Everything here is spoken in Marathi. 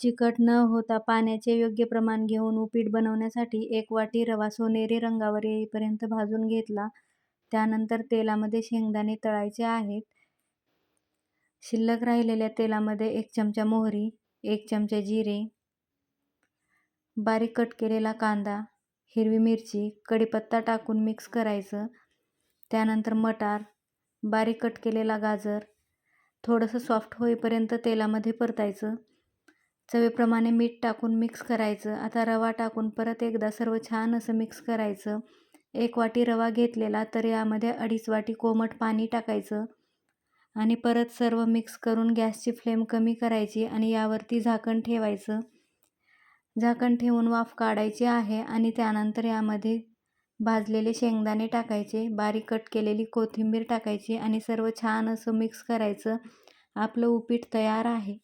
चिकट न होता पाण्याचे योग्य प्रमाण घेऊन उपीट बनवण्यासाठी 1 वाटी रवा सोनेरी रंगावर येईपर्यंत भाजून घेतला. त्यानंतर तेलामध्ये शेंगदाणे तळायचे आहेत. शिल्लक राहिलेल्या तेलामध्ये 1 चमचा मोहरी, 1 चमचा जिरे, बारीक कट केलेला कांदा, हिरवी मिरची, कढीपत्ता टाकून मिक्स करायचं. त्यानंतर मटार, बारीक कट केलेला गाजर थोडंसं सॉफ्ट होईपर्यंत तेलामध्ये परतायचं. चवीप्रमाणे मीठ टाकून मिक्स करायचं. आता रवा टाकून परत एकदा सर्व छान असं मिक्स करायचं. 1 वाटी रवा घेतलेला तर यामध्ये 2.5 वाटी कोमट पाणी टाकायचं आणि परत सर्व मिक्स करून गॅसची फ्लेम कमी करायची आणि यावरती झाकण ठेवायचं. झाकण ठेवून वाफ काढायची आहे आणि त्यानंतर यामध्ये भाजलेले शेंगदाणे टाकायचे, बारीक कट केलेली कोथिंबीर टाकायची आणि सर्व छान असं मिक्स करायचं. आपलं उपीट तयार आहे.